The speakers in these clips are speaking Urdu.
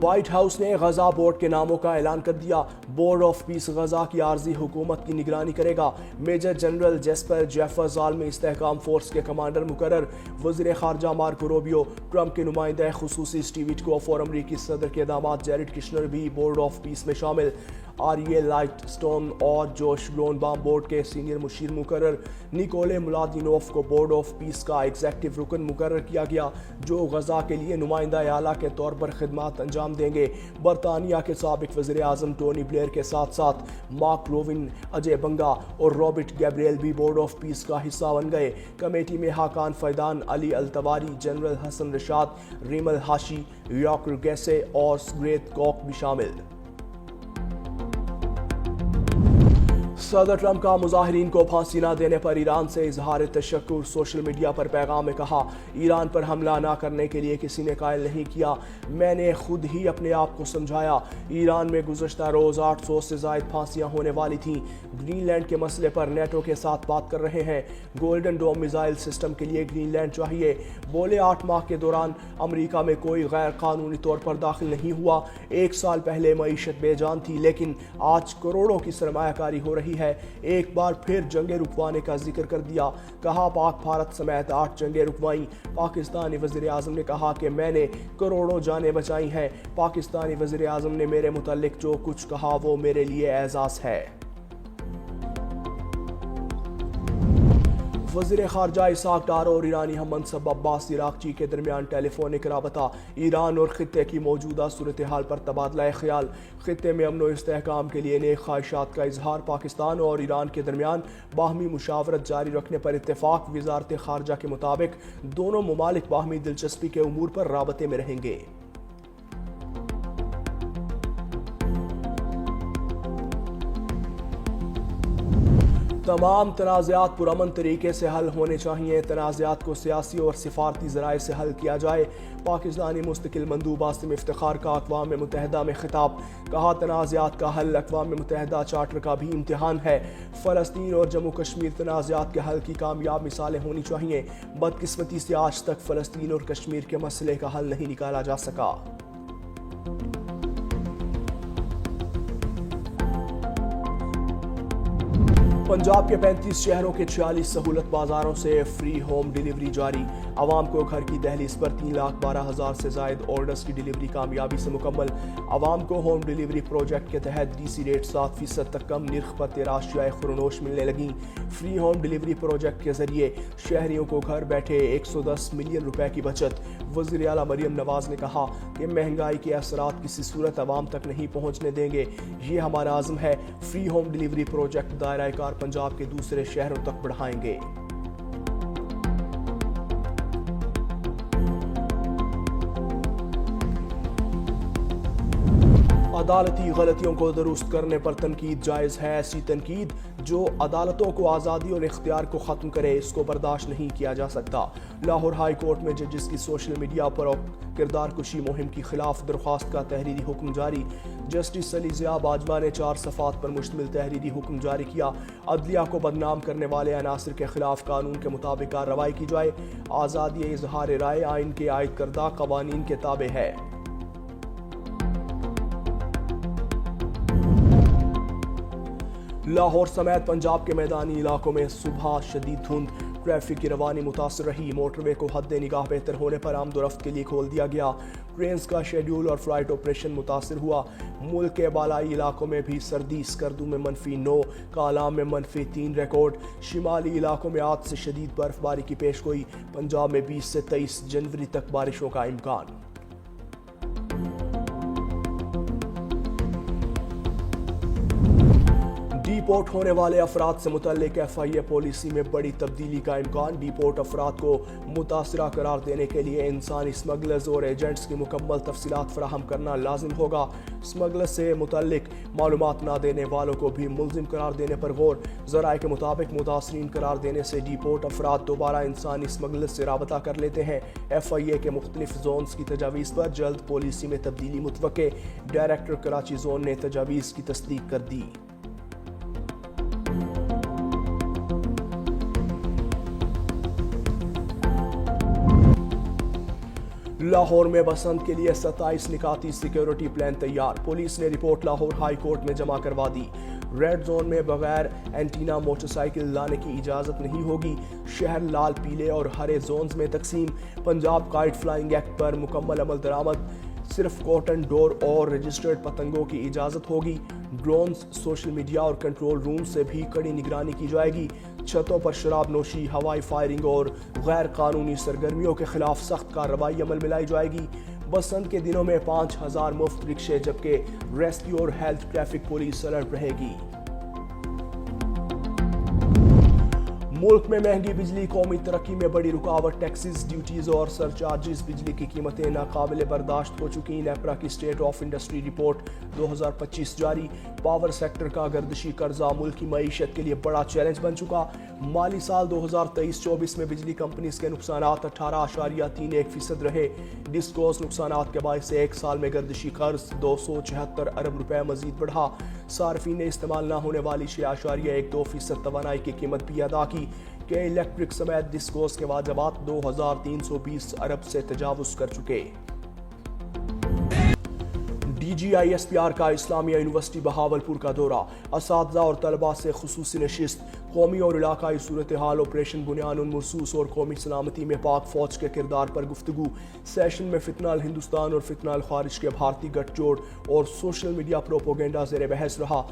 وائٹ ہاؤس نے غزہ بورڈ کے ناموں کا اعلان کر دیا۔ بورڈ آف پیس غزہ کی عارضی حکومت کی نگرانی کرے گا۔ میجر جنرل جیسپر جیفرز عالمی استحکام فورس کے کمانڈر مقرر۔ وزیر خارجہ مارکو روبیو، ٹرمپ کے نمائندہ خصوصی اسٹیو وٹکوف اور امریکی صدر کے داماد جیریڈ کشنر بھی بورڈ آف پیس میں شامل۔ آریل لائٹ سٹون اور جوش گرونبام بورڈ کے سینئر مشیر مقرر۔ نیکولے ملادینوف کو بورڈ آف پیس کا ایگزیکٹو رکن مقرر کیا گیا، جو غزہ کے لیے نمائندہ اعلیٰ کے طور پر خدمات انجام دیں گے۔ برطانیہ کے سابق وزیر اعظم ٹونی بلیئر کے ساتھ ساتھ مارک روون، اجے بنگا اور رابرٹ گیبریل بھی بورڈ آف پیس کا حصہ بن گئے۔ کمیٹی میں حاکان فیدان، علی التواری، جنرل حسن رشاد، ریمل ہاشی، یاکر گیسے اور گریت کوک بھی شامل۔ صدر ٹرمپ کا مظاہرین کو پھانسی نہ دینے پر ایران سے اظہار تشکر۔ سوشل میڈیا پر پیغام میں کہا، ایران پر حملہ نہ کرنے کے لیے کسی نے قائل نہیں کیا، میں نے خود ہی اپنے آپ کو سمجھایا۔ ایران میں گزشتہ روز 800 سے زائد پھانسیاں ہونے والی تھیں۔ گرین لینڈ کے مسئلے پر نیٹو کے ساتھ بات کر رہے ہیں۔ گولڈن ڈوم میزائل سسٹم کے لیے گرین لینڈ چاہیے۔ بولے 8 ماہ کے دوران امریکہ میں کوئی غیر قانونی طور پر داخل نہیں ہوا۔ 1 سال پہلے معیشت بے جان تھی، لیکن آج کروڑوں کی سرمایہ کاری ہو رہی ہے۔ ایک بار پھر جنگیں رکوانے کا ذکر کر دیا۔ کہا، پاک بھارت سمیت 8 جنگیں رکوائیں۔ پاکستانی وزیر اعظم نے کہا کہ میں نے کروڑوں جانیں بچائی ہیں۔ پاکستانی وزیر اعظم نے میرے متعلق جو کچھ کہا وہ میرے لیے اعزاز ہے۔ وزیر خارجہ اسحاق ڈار اور ایرانی ہم منصب عباس عراقچی کے درمیان ٹیلی فونک رابطہ۔ ایران اور خطے کی موجودہ صورتحال پر تبادلہ خیال۔ خطے میں امن و استحکام کے لیے نیک خواہشات کا اظہار۔ پاکستان اور ایران کے درمیان باہمی مشاورت جاری رکھنے پر اتفاق۔ وزارت خارجہ کے مطابق دونوں ممالک باہمی دلچسپی کے امور پر رابطے میں رہیں گے۔ تمام تنازعات پرامن طریقے سے حل ہونے چاہیے۔ تنازعات کو سیاسی اور سفارتی ذرائع سے حل کیا جائے۔ پاکستانی مستقل مندوب عاصم افتخار کا اقوام متحدہ میں خطاب۔ کہا، تنازعات کا حل اقوام متحدہ چارٹر کا بھی امتحان ہے۔ فلسطین اور جموں کشمیر تنازعات کے حل کی کامیاب مثالیں ہونی چاہیے۔ بدقسمتی سے آج تک فلسطین اور کشمیر کے مسئلے کا حل نہیں نکالا جا سکا۔ پنجاب کے 35 شہروں کے 46 سہولت بازاروں سے فری ہوم ڈیلیوری جاری۔ عوام کو گھر کی دہلیز پر 3,12,000 سے زائد آرڈرز کی ڈیلیوری کامیابی سے مکمل۔ عوام کو ہوم ڈیلیوری پروجیکٹ کے تحت ڈی سی ریٹ 7% تک کم نرخ پر 13 اشیاء خورنوش ملنے لگیں۔ فری ہوم ڈیلیوری پروجیکٹ کے ذریعے شہریوں کو گھر بیٹھے 110 ملین روپے کی بچت۔ وزیر اعلیٰ مریم نواز نے کہا کہ مہنگائی کے اثرات کسی صورت عوام تک نہیں پہنچنے دیں گے، یہ ہمارا عزم ہے۔ فری ہوم ڈیلیوری پروجیکٹ دائرہ کار پنجاب کے دوسرے شہروں تک بڑھائیں گے۔ عدالتی غلطیوں کو درست کرنے پر تنقید جائز ہے۔ ایسی تنقید جو عدالتوں کو آزادی اور اختیار کو ختم کرے، اس کو برداشت نہیں کیا جا سکتا۔ لاہور ہائی کورٹ میں ججز کی سوشل میڈیا پر کردار کشی مہم کی خلاف درخواست کا تحریری حکم جاری۔ جسٹس علی ضیاء باجوہ نے 4 صفحات پر مشتمل تحریری حکم جاری کیا۔ عدلیہ کو بدنام کرنے والے عناصر کے خلاف قانون کے مطابق کارروائی کی جائے۔ آزادی اظہار رائے آئین کے عائد کردہ قوانین کے تابع ہے۔ لاہور سمیت پنجاب کے میدانی علاقوں میں صبح شدید دھند، ٹریفک کی روانی متاثر رہی۔ موٹر وے کو حد نگاہ بہتر ہونے پر آمد و رفت کے لیے کھول دیا گیا۔ ٹرینز کا شیڈول اور فلائٹ آپریشن متاثر ہوا۔ ملک کے بالائی علاقوں میں بھی سردی، اسکردو میں -9، کالام میں -3 ریکارڈ۔ شمالی علاقوں میں آج سے شدید برف باری کی پیش گوئی۔ پنجاب میں 20 سے 23 جنوری تک بارشوں کا امکان۔ ڈی پورٹ ہونے والے افراد سے متعلق ایف آئی اے پالیسی میں بڑی تبدیلی کا امکان۔ ڈی پورٹ افراد کو متاثرہ قرار دینے کے لیے انسانی اسمگلرز اور ایجنٹس کی مکمل تفصیلات فراہم کرنا لازم ہوگا۔ اسمگلر سے متعلق معلومات نہ دینے والوں کو بھی ملزم قرار دینے پر غور۔ ذرائع کے مطابق متاثرین قرار دینے سے ڈی پورٹ افراد دوبارہ انسانی اسمگلر سے رابطہ کر لیتے ہیں۔ ایف آئی اے کے مختلف زونز کی تجاویز پر جلد پالیسی میں تبدیلی متوقع۔ ڈائریکٹر کراچی زون نے تجاویز کی تصدیق کر دی۔ لاہور میں بسنت کے لیے 27 نکاتی سیکیورٹی پلان تیار، پولیس نے رپورٹ لاہور ہائی کورٹ میں جمع کروا دی۔ ریڈ زون میں بغیر اینٹینا موٹر سائیکل لانے کی اجازت نہیں ہوگی، شہر لال پیلے اور ہرے زونز میں تقسیم۔ پنجاب کائٹ فلائنگ ایکٹ پر مکمل عمل درآمد، صرف کاٹن ڈور اور رجسٹرڈ پتنگوں کی اجازت ہوگی۔ ڈرونز، سوشل میڈیا اور کنٹرول روم سے بھی کڑی نگرانی کی جائے گی۔ چھتوں پر شراب نوشی، ہوائی فائرنگ اور غیر قانونی سرگرمیوں کے خلاف سخت کارروائی عمل میں لائی جائے گی۔ بسنت کے دنوں میں 5000 مفت رکشے، جبکہ ریسکیو اور ہیلتھ ٹریفک پولیس الرٹ رہے گی۔ ملک میں مہنگی بجلی، قومی ترقی میں بڑی رکاوٹ، ٹیکسز، ڈیوٹیز اور سرچارجز، بجلی کی قیمتیں ناقابل برداشت ہو چکی۔ نیپرا کی اسٹیٹ آف انڈسٹری رپورٹ 2025 جاری، پاور سیکٹر کا گردشی قرضہ ملک کی معیشت کے لیے بڑا چیلنج بن چکا۔ مالی سال 2023-24 میں بجلی کمپنیز کے نقصانات 18.31% رہے۔ ڈسکوز نقصانات کے باعث ایک سال میں گردشی قرض 276 ارب روپے مزید بڑھا۔ صارفین نے استعمال نہ ہونے والی 6.12% توانائی کی قیمت بھی ادا کی کہ الیکٹرک سمیت ڈسکوز کے واجبات 2320 ارب سے تجاوز کر چکے۔ D G I S P R کا اسلامیہ یونیورسٹی بہاولپور کا دورہ، اساتذہ اور طلباء سے خصوصی نشست، قومی اور علاقائی صورتحال، آپریشن بنیان مرصوص اور قومی سلامتی میں پاک فوج کے کردار پر گفتگو۔ سیشن میں فتنہ الہندوستان اور فتنہ الخارج کے بھارتی گٹھ جوڑ اور سوشل میڈیا پروپیگنڈا زیر بحث رہا۔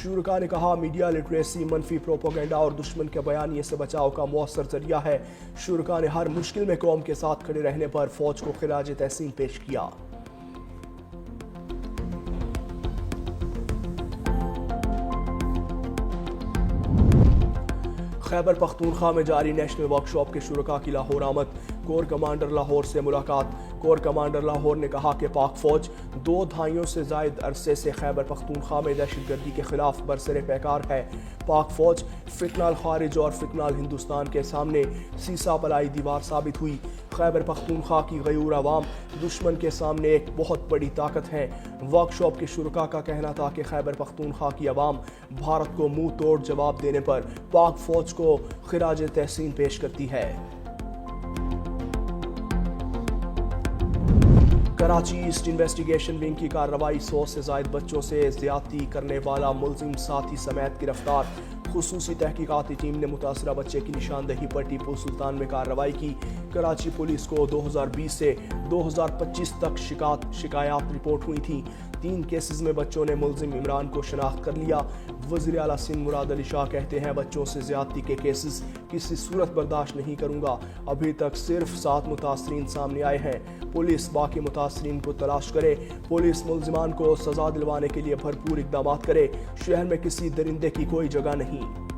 شرکاء نے کہا، میڈیا لٹریسی منفی پروپیگنڈا اور دشمن کے بیانیے سے بچاؤ کا مؤثر ذریعہ ہے۔ شرکاء نے ہر مشکل میں قوم کے ساتھ کھڑے رہنے پر فوج کو خراج تحسین پیش کیا۔ خیبر پختونخوا میں جاری نیشنل ورکشاپ کے شرکاء کی لاہور آمد، کور کمانڈر لاہور سے ملاقات۔ کور کمانڈر لاہور نے کہا کہ پاک فوج 2 دہائیوں سے زائد عرصے سے خیبر پختونخوا میں دہشت گردی کے خلاف برسر پیکار ہے۔ پاک فوج فتنہ الخارج اور فتنہ الہندوستان کے سامنے سیسا پلائی دیوار ثابت ہوئی۔ خیبر پختونخوا کی غیور عوام دشمن کے سامنے ایک بہت بڑی طاقت ہے۔ ورکشاپ کے شرکاء کا کہنا تھا کہ خیبر پختونخوا کی عوام بھارت کو منہ توڑ جواب دینے پر پاک فوج کو خراج تحسین پیش کرتی ہے۔ کراچی ایسٹ انویسٹیگیشن ونگ کی کارروائی، 100 سے زائد بچوں سے زیادتی کرنے والا ملزم ساتھی سمیت گرفتار۔ خصوصی تحقیقاتی ٹیم نے متاثرہ بچے کی نشاندہی پر ٹیپو سلطان میں کارروائی کی۔ کراچی پولیس کو 2020 سے 2025 تک شکایات رپورٹ ہوئی تھیں۔ 3 کیسز میں بچوں نے ملزم عمران کو شناخت کر لیا۔ وزیر اعلیٰ سندھ مراد علی شاہ کہتے ہیں، بچوں سے زیادتی کے کیسز کسی صورت برداشت نہیں کروں گا۔ ابھی تک صرف 7 متاثرین سامنے آئے ہیں۔ پولیس باقی متاثرین کو تلاش کرے۔ پولیس ملزمان کو سزا دلوانے کے لیے بھرپور اقدامات کرے۔ شہر میں کسی درندے کی کوئی جگہ نہیں۔